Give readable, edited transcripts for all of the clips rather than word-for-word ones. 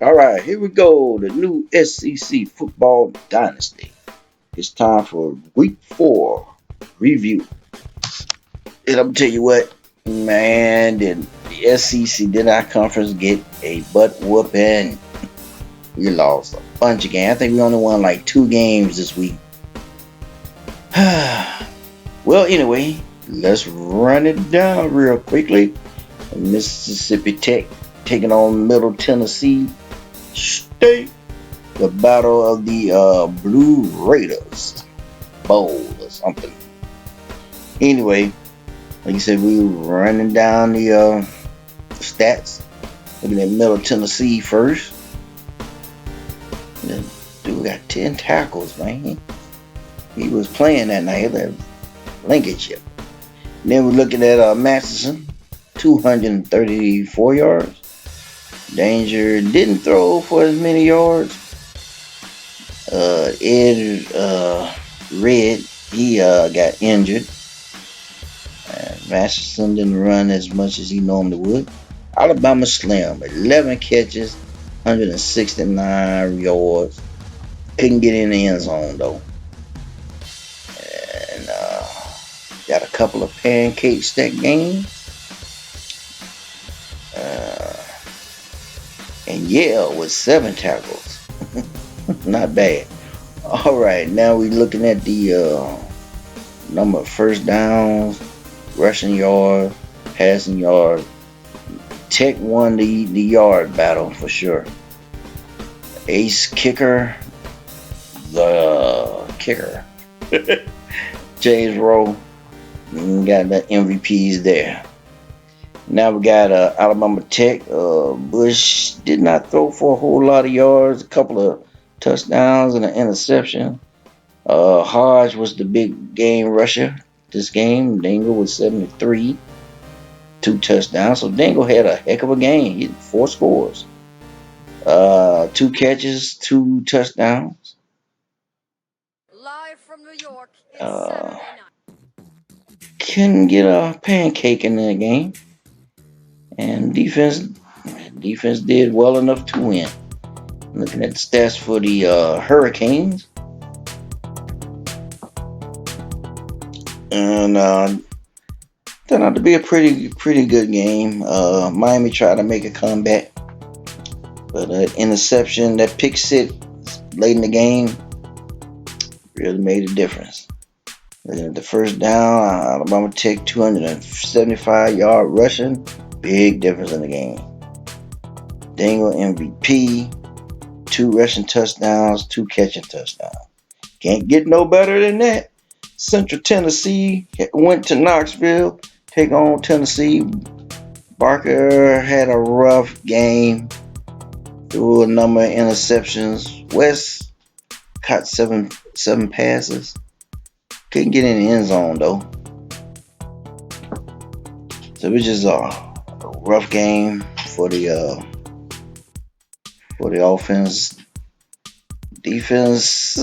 All right, here we go. The new SEC Football Dynasty. It's time for Week 4 review. And I'm tell you what, man, did the SEC did our conference get a butt whooping? We lost a bunch of games. I think we only won like 2 games this week. Well, anyway, let's run it down real quickly. Mississippi Tech taking on Middle Tennessee State. The Battle of the Blue Raiders Bowl or something. Anyway, like you said, we were running down the stats. Looking at Middle Tennessee first. And dude got 10 tackles, man. He was playing that night at Lincolnshire. Then we're looking at Masterson, 234 yards. Danger didn't throw for as many yards. Ed Red, he got injured. Masterson didn't run as much as he normally would. Alabama Slim, 11 catches, 169 yards. Couldn't get in the end zone though. And got a couple of pancakes that game. And Yale with 7 tackles. Not bad. All right, now we're looking at the number of first downs, rushing yard, passing yard. Tech won the yard battle for sure. Ace kicker, the kicker, James Rowe, got the MVPs there. Now we got Alabama Tech. Bush did not throw for a whole lot of yards, a couple of touchdowns and an interception. Hodge was the big game rusher this game. Dingle was 73, 2 touchdowns. So Dingle had a heck of a game. He had 4 scores, 2 catches, 2 touchdowns. Live from New York, it's Uh, Saturday night. couldn't get a pancake in that game, and defense did well enough to win. Looking at the stats for the Hurricanes, and turned out to be a pretty good game. Miami tried to make a comeback, but interception, that pick six late in the game, really made a difference. Looking at the first down, Alabama Tech 275-yard rushing, big difference in the game. Dingle MVP, 2 rushing touchdowns, 2 catching touchdowns. Can't get no better than that. Central Tennessee went to Knoxville, take on Tennessee. Barker had a rough game, threw a number of interceptions. West caught seven passes. Couldn't get in the end zone though. So it was just a rough game for the offense. Defense,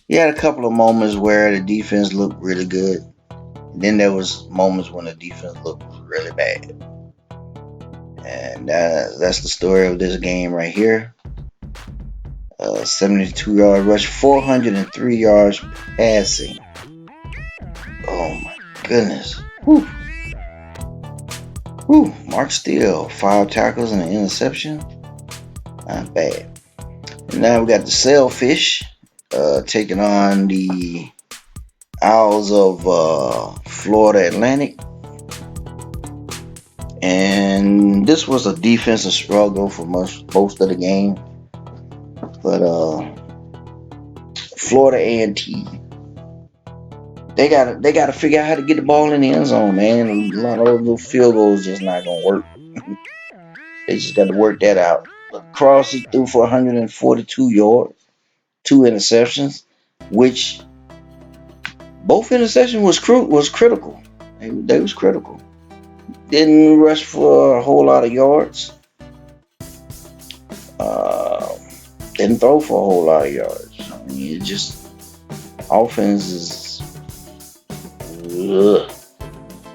he had a couple of moments where the defense looked really good. And then there was moments when the defense looked really bad. And that's the story of this game right here. 72-yard rush, 403 yards passing. Oh my goodness. Whew. Mark Steele, 5 tackles and an interception. Not bad. And now we got the Sailfish taking on the Owls of Florida Atlantic. And this was a defensive struggle for most of the game. But Florida A&T, they gotta figure out how to get the ball in the end zone, man. A lot of those little field goals just not gonna work. They just got to work that out. Cross, he threw for 142 yards, 2 interceptions, which both interceptions was critical. They was critical. Didn't rush for a whole lot of yards. Didn't throw for a whole lot of yards. I mean, it just offense is. Ugh.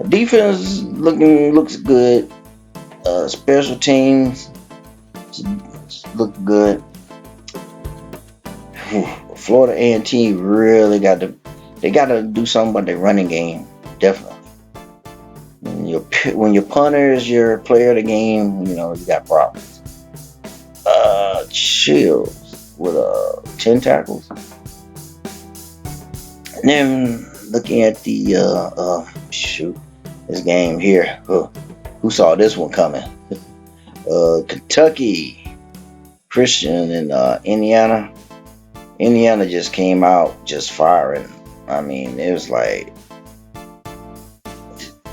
Defense looks good. Special teams looked good. Florida A&T really got to. They got to do something about their running game. Definitely. When your punter is your player of the game, you got problems. Chills with 10 tackles. And then looking at the this game here. Who saw this one coming? Kentucky Christian and Indiana. Indiana just came out just firing. I mean, it was like,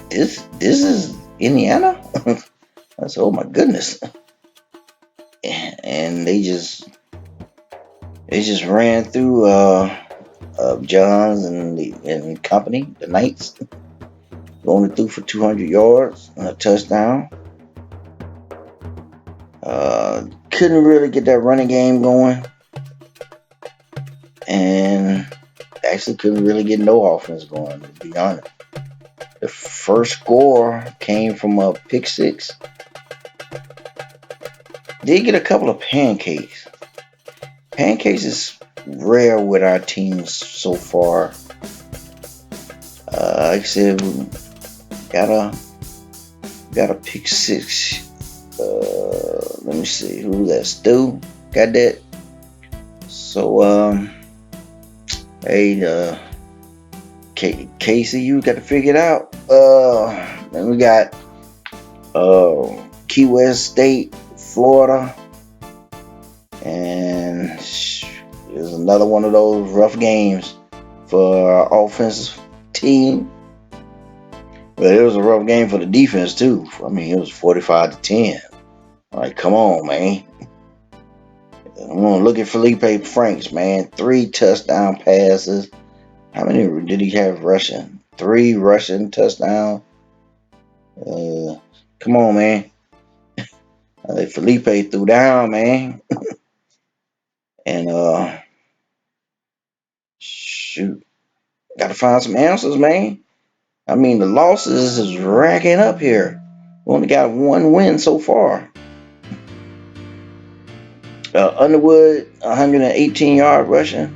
this is Indiana? I said, oh my goodness. And they just ran through Johns and company, the Knights. Only threw for 200 yards and a touchdown. Couldn't really get that running game going. And actually couldn't really get no offense going, to be honest. The first score came from a pick six. Did get a couple of pancakes. Pancakes is rare with our teams so far. Like I said, we got a pick six. Let me see who that. Stu got that. So hey, Casey, you got to figure it out. Then we got Key West State, Florida, and it was another one of those rough games for our offensive team. But it was a rough game for the defense too. I mean, it was 45-10. Like, come on, man. I'm gonna look at Felipe Franks, man. 3 touchdown passes. How many did he have rushing? 3 rushing touchdowns. Come on, man. Felipe threw down, man. And shoot, gotta find some answers, man. I mean, the losses is racking up here. We only got 1 win so far. Underwood, 118-yard rushing.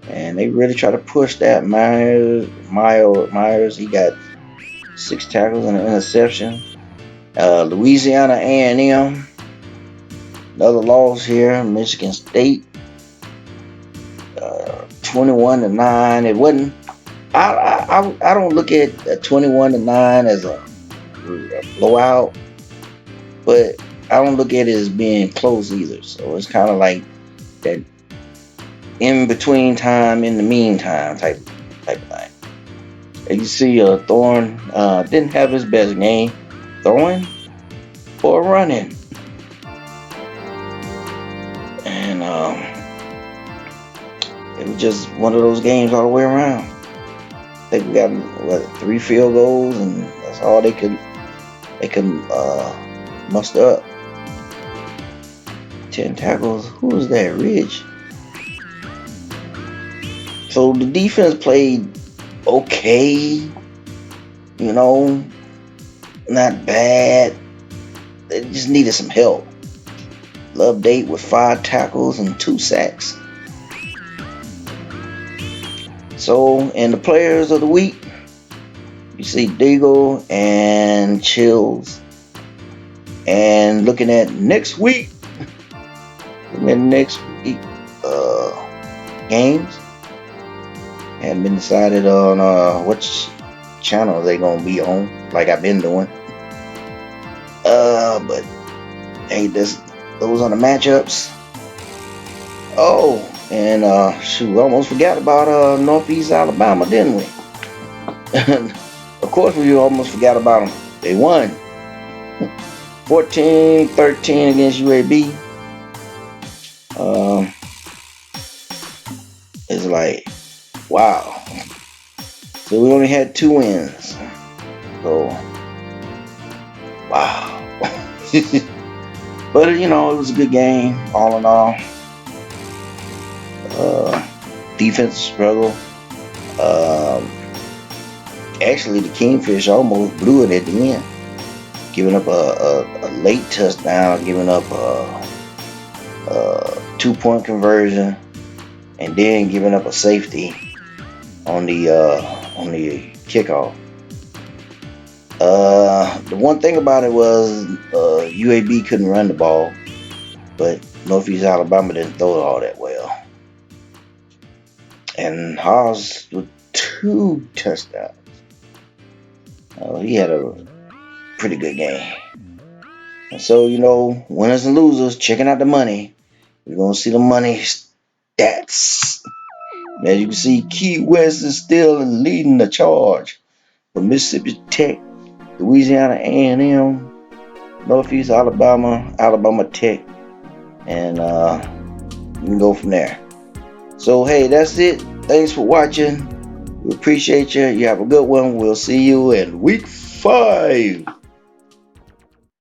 And they really try to push that. Myers, he got 6 tackles and an interception. Louisiana A&M, another loss here. Michigan State, 21-9. It wasn't. I don't look at 21-9 as a blowout, but I don't look at it as being close either. So it's kind of like that in between time, in the meantime type of thing. And you see, Thorne didn't have his best game throwing or running, and it was just one of those games all the way around. I think we got 3 field goals, and that's all they could muster up. 10 tackles. Who was that? Ridge. So the defense played okay, not bad. They just needed some help. Lovedate with 5 tackles and 2 sacks. So, in the players of the week, you see Deagle and Chills. And looking at next week, games, haven't been decided on which channel they gonna be on, like I've been doing. But hey, those are the matchups. Oh, and we almost forgot about Northeast Alabama, didn't we? Of course, we almost forgot about them. They won 14-13 against UAB. It's like, wow. So we only had 2 wins. So, wow. But it was a good game, all in all. Defense struggle. Actually, the Kingfish almost blew it at the end. giving up a late touchdown, giving up a 2-point conversion, and then giving up a safety on the kickoff. The one thing about it was UAB couldn't run the ball, but Northeast Alabama didn't throw it all that well. And Haas with 2 touchdowns. He had a pretty good game. And so, winners and losers, checking out the money. We're going to see the money stats. As you can see, Key West is still leading the charge. But Mississippi Tech, Louisiana A&M, Northeast Alabama, Alabama Tech, and you can go from there. So, hey, that's it. Thanks for watching. We appreciate you. You have a good one. We'll see you in week 5.